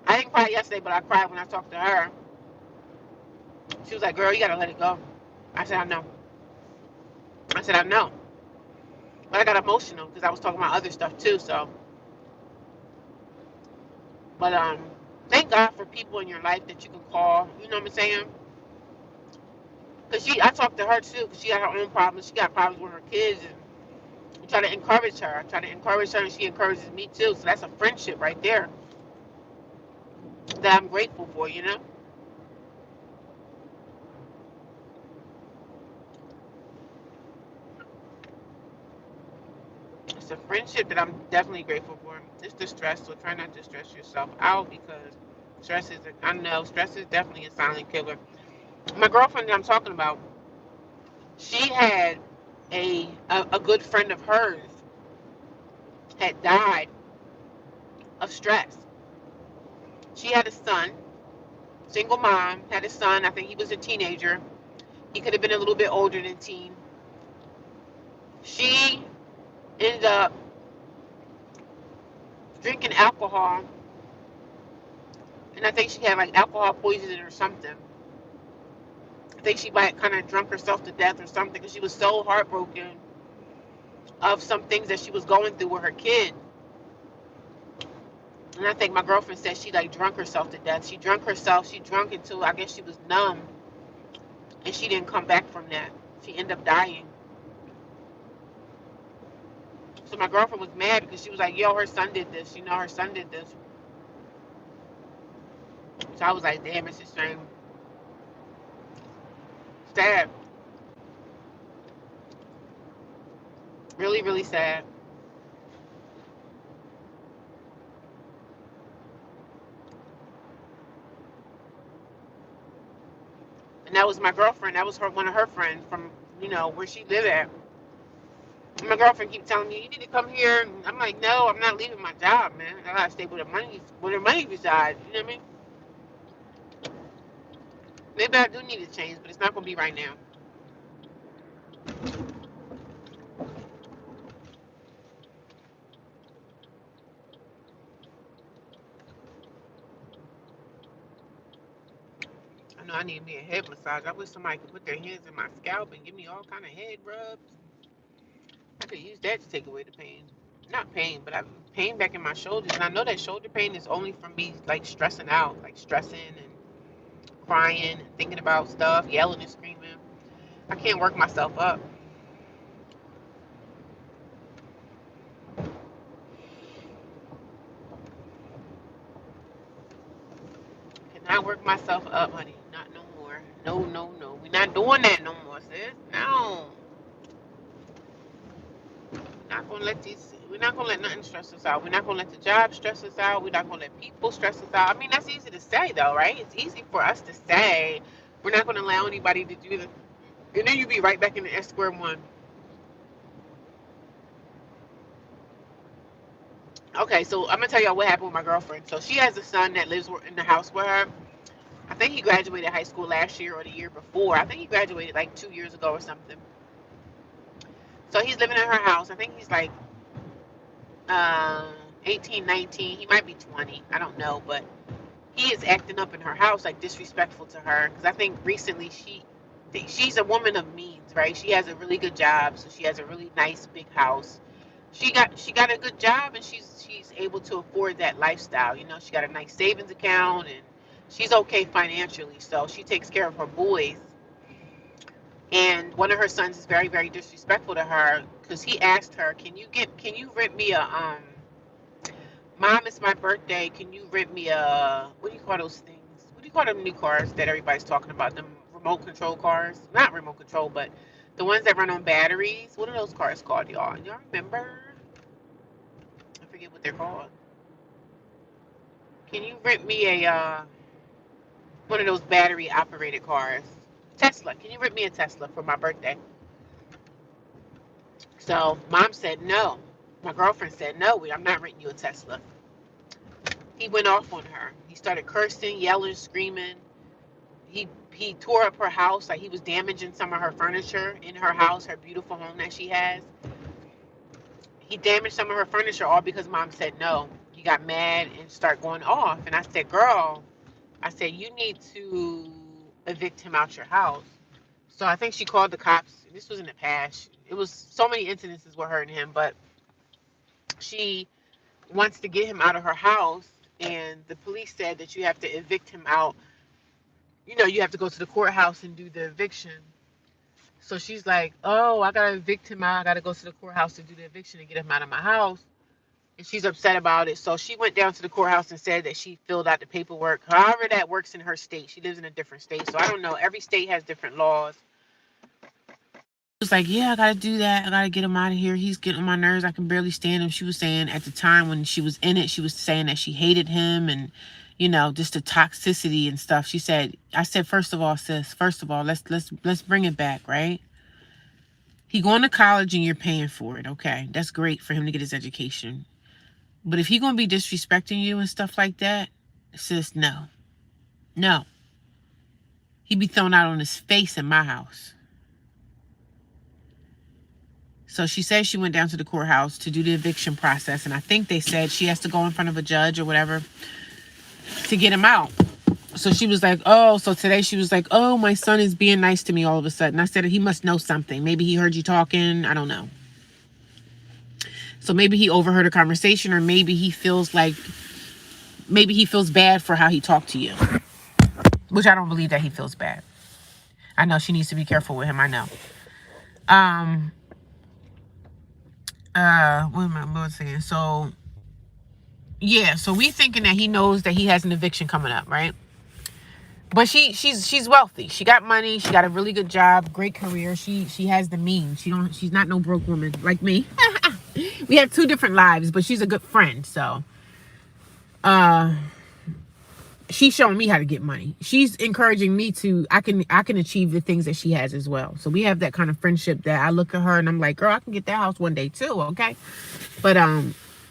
I didn't cry yesterday, but I cried when I talked to her. She was like, girl, you gotta let it go. I said, I know. I said, I know. But I got emotional because I was talking about other stuff too, so. But thank God for people in your life that you can call. You know what I'm saying? Because I talked to her too, because she got her own problems. She got problems with her kids, and I try to encourage her. I try to encourage her, and she encourages me too. So that's a friendship right there that I'm grateful for. It's a friendship that I'm definitely grateful for. It's the stress, so try not to stress yourself out because I know stress is definitely a silent killer. My girlfriend that I'm talking about, she had a good friend of hers had died of stress. She had a son, single mom, had a son. I think he was a teenager. He could have been a little bit older than teen. She ended up drinking alcohol, and I think she had like alcohol poisoning or something. I think she might kind of drunk herself to death or something because she was so heartbroken of some things that she was going through with her kid. And I think my girlfriend said she like drunk herself to death. She drunk herself. She drunk until I guess she was numb, and she didn't come back from that. She ended up dying. So my girlfriend was mad because she was like, "Yo, her son did this. You know, her son did this." So I was like, "Damn, it's a shame. Sad. Really, really sad." And that was my girlfriend. That was her, one of her friends from, where she lived at. And my girlfriend keep telling me, "You need to come here." And I'm like, "No, I'm not leaving my job, man. I gotta stay where the money resides." You know what I mean? Maybe I do need to change, but it's not gonna be right now. I know I need me a head massage. I wish somebody could put their hands in my scalp and give me all kind of head rubs. I could use that to take away the pain. Not pain, but I'm pain back in my shoulders. And I know that shoulder pain is only from me like stressing out, like stressing and crying and thinking about stuff, yelling and screaming. I can't work myself up. Cannot work myself up, honey. Not no more. No, no, no. We're not doing that no more, sis. No. Not gonna let these. We're not gonna let nothing stress us out. We're not gonna let the job stress us out. We're not gonna let people stress us out. I mean, that's easy to say, though, right? It's easy for us to say we're not gonna allow anybody to do this, and then you be right back in the S square one. Okay, so I'm gonna tell y'all what happened with my girlfriend. So she has a son that lives in the house with her. I think he graduated high school last year or the year before. I think he graduated like 2 years ago or something. So he's living in her house. I think he's like um, 18, 19. He might be 20. I don't know, but he is acting up in her house, like disrespectful to her. Because I think recently she's a woman of means, right? She has a really good job, so she has a really nice big house. She got a good job, and she's able to afford that lifestyle. She got a nice savings account, and she's okay financially. So she takes care of her boys. And one of her sons is very, very disrespectful to her because he asked her, can you rent me a Mom, it's my birthday. Can you rent me a, what do you call those things? What do you call them new cars that everybody's talking about? Them remote control cars? Not remote control, but the ones that run on batteries. What are those cars called, y'all? Y'all remember? I forget what they're called. Can you rent me a one of those battery operated cars? Tesla. Can you rent me a Tesla for my birthday? So mom said no. My girlfriend said no. I'm not renting you a Tesla. He went off on her. He started cursing, yelling, screaming. He tore up her house, like he was damaging some of her furniture in her house, her beautiful home that she has. He damaged some of her furniture all because mom said no. He got mad and started going off, and I said, "Girl," I said, "you need to evict him out your house." So I think she called the cops. This was in the past. It was so many incidences with her and him, but she wants to get him out of her house, and the police said that you have to evict him out. You have to go to the courthouse and do the eviction. So she's like, "Oh, I gotta evict him out. I gotta go to the courthouse to do the eviction and get him out of my house." And she's upset about it. So she went down to the courthouse and said that she filled out the paperwork. However, that works in her state. She lives in a different state. So I don't know. Every state has different laws. She was like, "Yeah, I gotta do that. I gotta get him out of here. He's getting on my nerves. I can barely stand him." She was saying at the time when she was in it, she was saying that she hated him and just the toxicity and stuff. She said, I said, "First of all, sis, first of all, let's bring it back, right? He going to college and you're paying for it. Okay. That's great for him to get his education. But if he gonna be disrespecting you and stuff like that, sis, no. No. He be thrown out on his face in my house." So she says she went down to the courthouse to do the eviction process. And I think they said she has to go in front of a judge or whatever to get him out. So she was like, oh, so today she was like, oh, my son is being nice to me all of a sudden. I said, he must know something. Maybe he heard you talking. I don't know. So maybe he overheard a conversation, or maybe he feels bad for how he talked to you, which I don't believe that he feels bad. I know she needs to be careful with him. I know. What am I saying? So yeah, so we thinking that he knows that he has an eviction coming up, right? But she's wealthy. She got money. She got a really good job, great career. She has the means. She's not no broke woman like me. We have two different lives, but she's a good friend. So, she's showing me how to get money. She's encouraging me to. I can achieve the things that she has as well. So we have that kind of friendship that I look at her and I'm like, girl, I can get that house one day too. Okay, but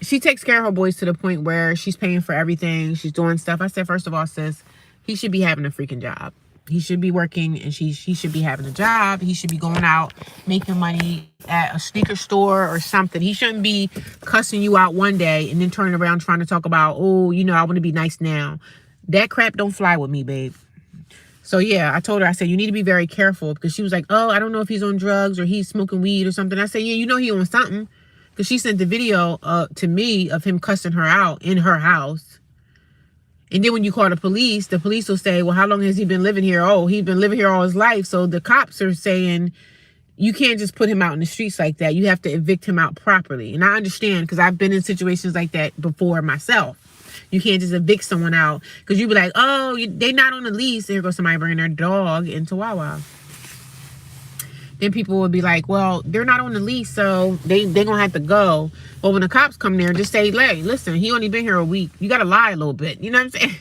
she takes care of her boys to the point where she's paying for everything. She's doing stuff. I said, first of all, sis, he should be having a freaking job. He should be working, and he should be having a job. He should be going out, making money at a sneaker store or something. He shouldn't be cussing you out one day and then turning around trying to talk about, oh, I want to be nice now. That crap don't fly with me, babe. So, yeah, I told her, I said, you need to be very careful, because she was like, oh, I don't know if he's on drugs or he's smoking weed or something. I said, yeah, he on something, because she sent the video to me of him cussing her out in her house. And then when you call the police will say, well, how long has he been living here? Oh, he's been living here all his life. So the cops are saying, you can't just put him out in the streets like that. You have to evict him out properly. And I understand, because I've been in situations like that before myself. You can't just evict someone out, because you be like, oh, they not on the lease. Here goes somebody bringing their dog into Wawa. Then people will be like, well, they're not on the lease, so they gonna have to go. Well, when the cops come there, just say, hey, listen, he only been here a week. You gotta lie a little bit. You know what I'm saying?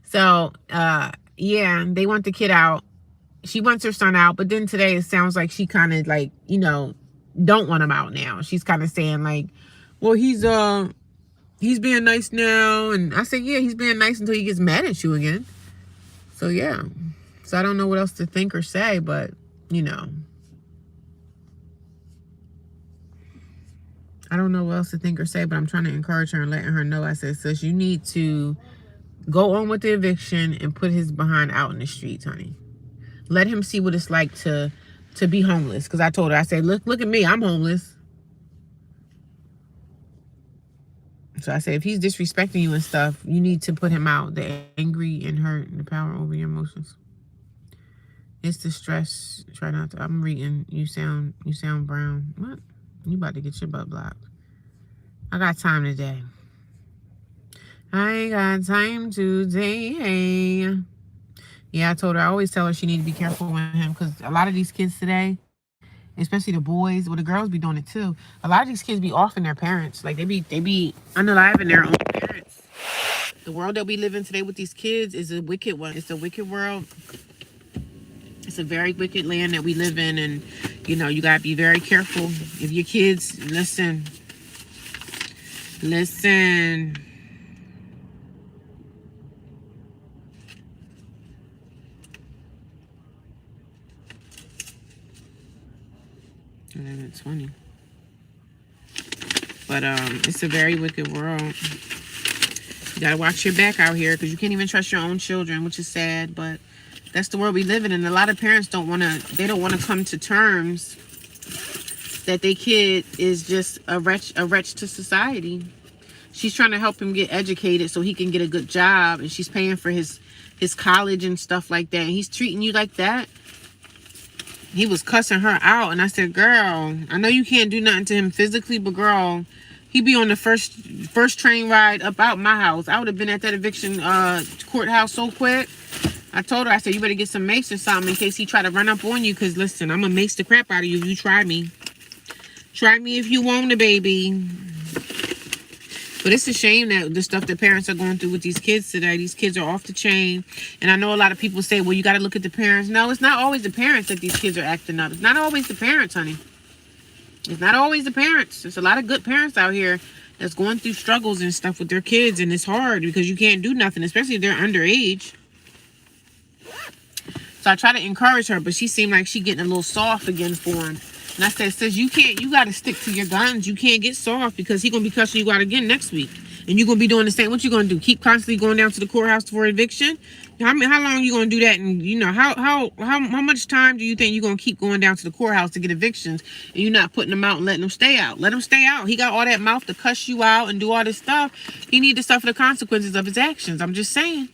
So, yeah, they want the kid out. She wants her son out, but then today it sounds like she kind of like, don't want him out now. She's kind of saying like, well, he's being nice now. And I said, yeah, he's being nice until he gets mad at you again. So, yeah. So I don't know what else to think or say, but I don't know what else to think or say, but I'm trying to encourage her and letting her know. I said, sis, you need to go on with the eviction and put his behind out in the streets, honey. Let him see what it's like to be homeless. Because I told her, I said, look at me, I'm homeless. So I said, if he's disrespecting you and stuff, you need to put him out. The angry and hurt and the power over your emotions. It's the stress. Try not to. I'm reading. You sound brown. What? You about to get your butt blocked. I got time today. I ain't got time today. Yeah, I told her. I always tell her she need to be careful with him, because a lot of these kids today, especially the boys, well, the girls be doing it too. A lot of these kids be offing their parents. Like they be unaliving their own parents. The world that we live in today with these kids is a wicked one. It's a wicked world. It's a very wicked land that we live in, and you gotta be very careful. If your kids listen. 11:20. But it's a very wicked world. You gotta watch your back out here, because you can't even trust your own children, which is sad, but that's the world we live in. And a lot of parents don't want to come to terms that their kid is just a wretch to society. She's trying to help him get educated so he can get a good job, and she's paying for his college and stuff like that, and he's treating you like that. He was cussing her out, and I said, girl, I know you can't do nothing to him physically, but girl, he be on the first train ride up out my house. I would have been at that eviction courthouse so quick. I told her, I said, you better get some mace or something in case he try to run up on you, because listen, I'm gonna mace the crap out of you if you try me. Try me if you want to, baby. But it's a shame that the stuff that parents are going through with these kids today. These kids are off the chain. And I know a lot of people say, well, you got to look at the parents. No, it's not always the parents that these kids are acting up. It's not always the parents, honey. It's not always the parents. There's a lot of good parents out here that's going through struggles and stuff with their kids. And it's hard because you can't do nothing, especially if they're underage. So I try to encourage her, but she seemed like she getting a little soft again for him. And I said, sis, you got to stick to your guns. You can't get soft because he going to be cussing you out again next week. And you're going to be doing the same. What you going to do? Keep constantly going down to the courthouse for eviction? How long you going to do that? And, you know, how much time do you think you're going to keep going down to the courthouse to get evictions and you're not putting them out and letting them stay out? Let them stay out. He got all that mouth to cuss you out and do all this stuff. He need to suffer the consequences of his actions. I'm just saying.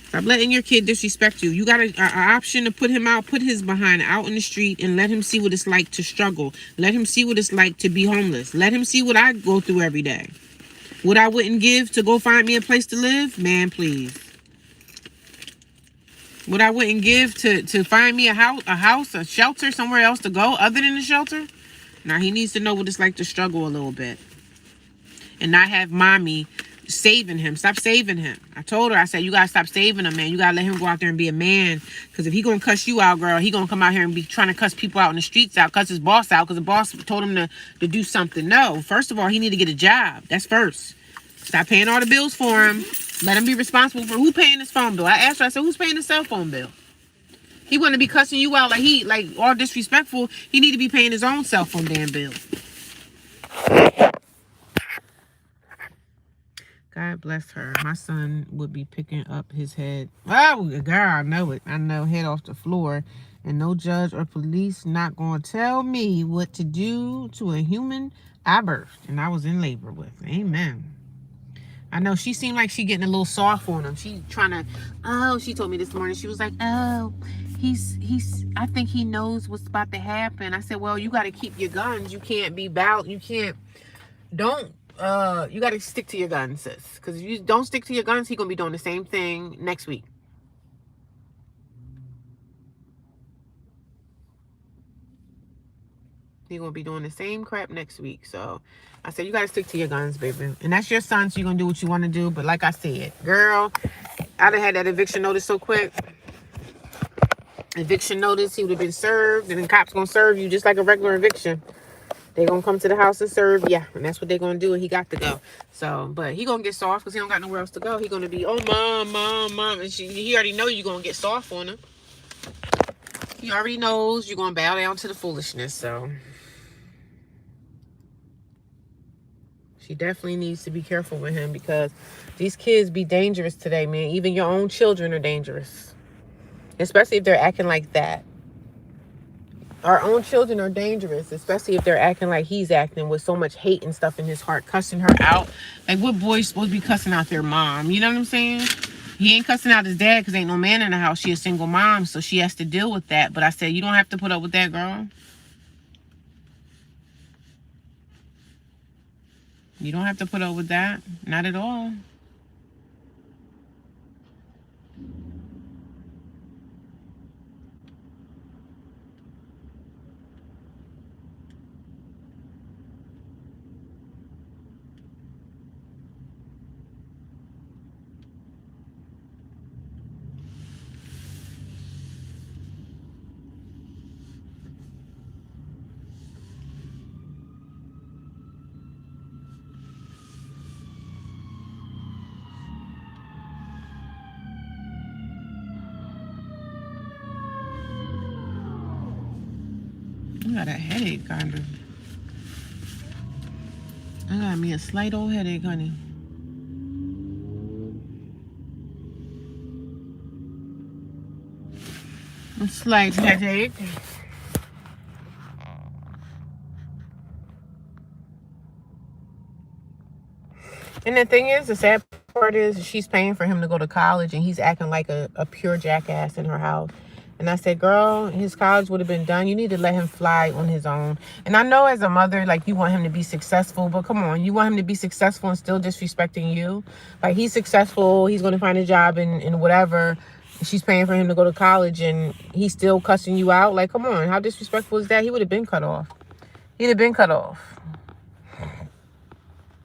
Stop letting your kid disrespect you. You got an option to put him out, put his behind out in the street and let him see what it's like to struggle. Let him see what it's like to be homeless. Let him see what I go through every day. What I wouldn't give to go find me a place to live, man, please. What I wouldn't give to find me a house, a shelter, somewhere else to go other than the shelter. Now, he needs to know what it's like to struggle a little bit. And not have mommy saving him. Stop saving him. I told her, I said, you gotta stop saving him, man. You gotta let him go out there and be a man. Because if he gonna cuss you out, girl, he gonna come out here and be trying to cuss people out in the streets out, cuss his boss out because the boss told him to do something. No, first of all, he need to get a job. That's first. Stop paying all the bills for him. Let him be responsible for who paying his phone bill. I asked her, I said, who's paying his cell phone bill? He wouldn't be cussing you out like all disrespectful. He need to be paying his own cell phone damn bill. God bless her. My son would be picking up his head. Oh, girl, I know it. I know, head off the floor. And no judge or police not going to tell me what to do to a human I birthed and I was in labor with. Amen. I know she seemed like she getting a little soft on him. She trying to, she told me this morning, she was like, I think he knows what's about to happen. I said, well, you got to keep your guns. You can't be bound. You can't, you got to stick to your guns, sis. Because if you don't stick to your guns, he's going to be doing the same thing next week. He's going to be doing the same crap next week. So I said, you got to stick to your guns, baby. And that's your son, so you're going to do what you want to do. But like I said, girl, I'd have had that eviction notice so quick. Eviction notice, he would have been served. And the cops going to serve you just like a regular eviction. They're going to come to the house and serve. Yeah, and that's what they're going to do. And he got to go. So, but he going to get soft because he don't got nowhere else to go. He going to be, oh, mom. And he already know you're going to get soft on him. He already knows you're going to bow down to the foolishness. So, she definitely needs to be careful with him because these kids be dangerous today, man. Even your own children are dangerous. Especially if they're acting like that. Our own children are dangerous, especially if they're acting like he's acting with so much hate and stuff in his heart, cussing her out. Like, what boy's supposed to be cussing out their mom? You know what I'm saying? He ain't cussing out his dad because ain't no man in the house. She a single mom, so she has to deal with that. But I said, you don't have to put up with that, girl. You don't have to put up with that. Not at all. I got a headache, kind of. I got me a slight old headache, honey. A slight headache. And the thing is, the sad part is she's paying for him to go to college and he's acting like a pure jackass in her house. And I said, girl, his college would have been done. You need to let him fly on his own. And I know as a mother, like, you want him to be successful. But come on, you want him to be successful and still disrespecting you? Like, he's successful. He's going to find a job in whatever. She's paying for him to go to college and he's still cussing you out. Like, come on, how disrespectful is that? He would have been cut off. He'd have been cut off.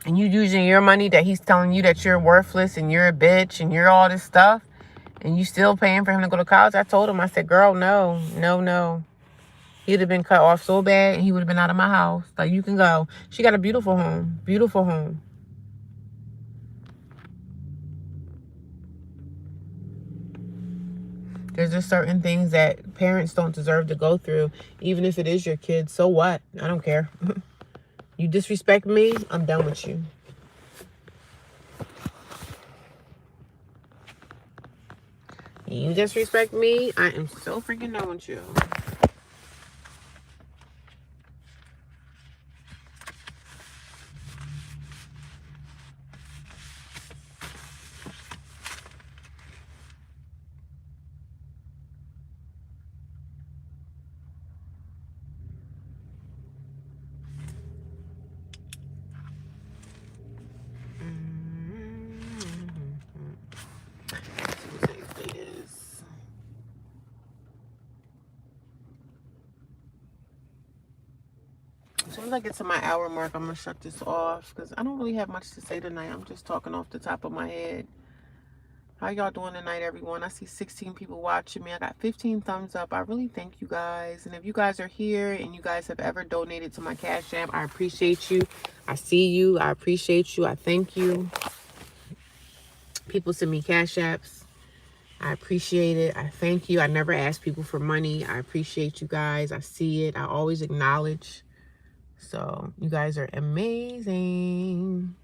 And you using your money that he's telling you that you're worthless and you're a bitch and you're all this stuff. And you still paying for him to go to college. I told him, I said, girl, no. He'd have been cut off so bad and he would have been out of my house. Like, you can go. She got a beautiful home. Beautiful home. There's just certain things that parents don't deserve to go through, even if it is your kid. So what? I don't care. You disrespect me, I'm done with you. You disrespect me, I am so freaking done with you. As soon as I get to my hour mark, I'm going to shut this off because I don't really have much to say tonight. I'm just talking off the top of my head. How y'all doing tonight, everyone? I see 16 people watching me. I got 15 thumbs up. I really thank you guys. And if you guys are here and you guys have ever donated to my Cash App, I appreciate you. I see you. I appreciate you. I thank you. People send me Cash Apps. I appreciate it. I thank you. I never ask people for money. I appreciate you guys. I see it. I always acknowledge. So you guys are amazing.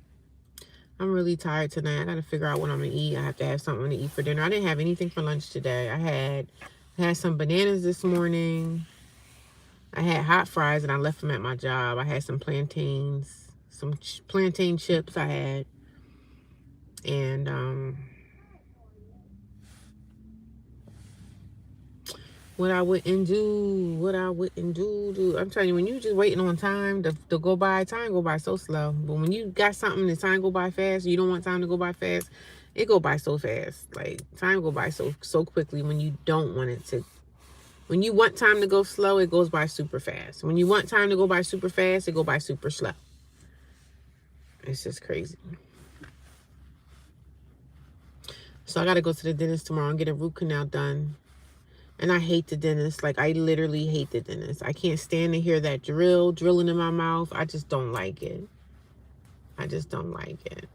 I'm really tired tonight. I got to figure out what I'm going to eat. I have to have something to eat for dinner. I didn't have anything for lunch today. I had some bananas this morning. I had hot fries and I left them at my job. I had some plantains, some plantain chips I had. And what I wouldn't do. I'm telling you, when you just waiting on time to go by, time go by so slow. But when you got something that time go by fast, you don't want time to go by fast, it go by so fast. Like, time go by so quickly when you don't want it to. When you want time to go slow, it goes by super fast. When you want time to go by super fast, it go by super slow. It's just crazy. So I got to go to the dentist tomorrow and get a root canal done. And I hate the dentist. Like, I literally hate the dentist. I can't stand to hear that drilling in my mouth. I just don't like it. I just don't like it.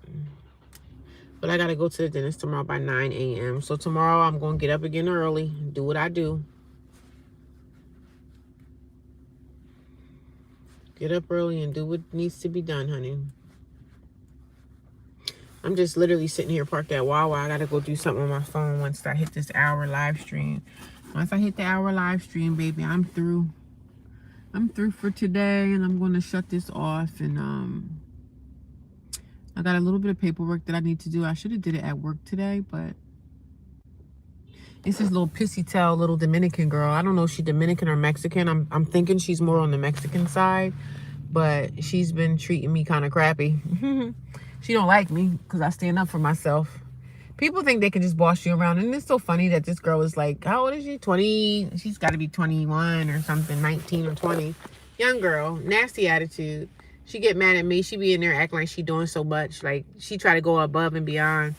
But I got to go to the dentist tomorrow by 9 a.m. So tomorrow I'm going to get up again early, do what I do. Get up early and do what needs to be done, honey. I'm just literally sitting here parked at Wawa. I got to go do something on my phone once I hit this hour live stream. Once I hit the hour live stream, baby, I'm through. I'm through for today, and I'm going to shut this off. And I got a little bit of paperwork that I need to do. I should have did it at work today, but it's this little pissy tail little Dominican girl. I don't know if she's Dominican or Mexican. I'm thinking she's more on the Mexican side, but she's been treating me kind of crappy. She don't like me because I stand up for myself. People think they can just boss you around. And it's so funny that this girl is like, how old is she? 20. She's got to be 21 or something, 19 or 20. Young girl, nasty attitude. She get mad at me. She be in there acting like she doing so much. Like, she try to go above and beyond.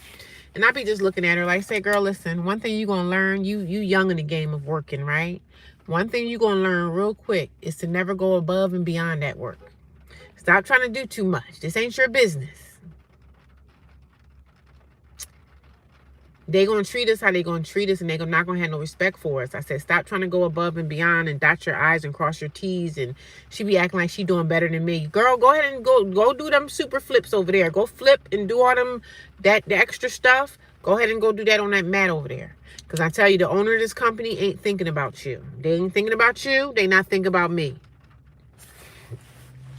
And I be just looking at her like, say, girl, listen, one thing you going to learn, you young in the game of working, right? One thing you going to learn real quick is to never go above and beyond that work. Stop trying to do too much. This ain't your business. They gonna treat us how they gonna treat us, and they not gonna have no respect for us. I said, stop trying to go above and beyond and dot your I's and cross your T's. And she be acting like she doing better than me. Girl, go ahead and go do them super flips over there. Go flip and do all them the extra stuff. Go ahead and go do that on that mat over there. Because I tell you, the owner of this company ain't thinking about you. They ain't thinking about you. They not thinking about me.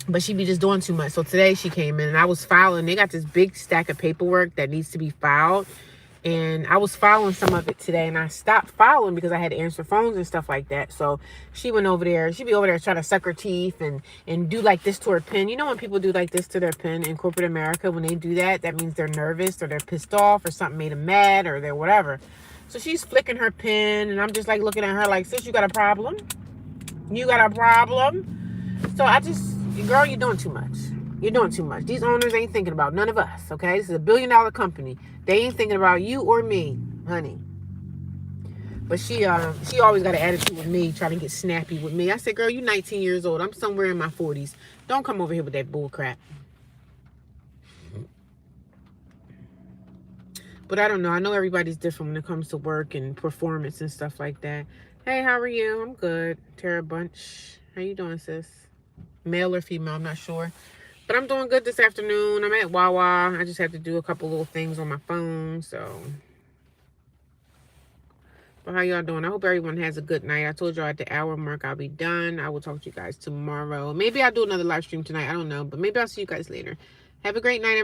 But she be just doing too much. So today she came in and I was filing. They got this big stack of paperwork that needs to be filed. And I was filing some of it today, and I stopped filing because I had to answer phones and stuff like that. So she went over there. She be over there trying to suck her teeth and do like this to her pen. You know when people do like this to their pen in corporate America, when they do that, that means they're nervous or they're pissed off or something made them mad or they're whatever. So she's flicking her pen, and I'm just like looking at her like, sis, you got a problem? You got a problem? So I just, girl, you're doing too much. You're doing too much. These owners ain't thinking about none of us, okay? This is $1 billion company. They ain't thinking about you or me, honey. But she always got an attitude with me, trying to get snappy with me. I said, girl, you 19 years old. I'm somewhere in my 40s. Don't come over here with that bull crap. But I don't know. I know everybody's different when it comes to work and performance and stuff like that. Hey, how are you? I'm good. Tara Bunch. How you doing, sis? Male or female, I'm not sure. But I'm doing good this afternoon. I'm at Wawa. I just have to do a couple little things on my phone. So, but how y'all doing? I hope everyone has a good night. I told y'all at the hour mark I'll be done. I will talk to you guys tomorrow. Maybe I'll do another live stream tonight. I don't know. But maybe I'll see you guys later. Have a great night, everyone.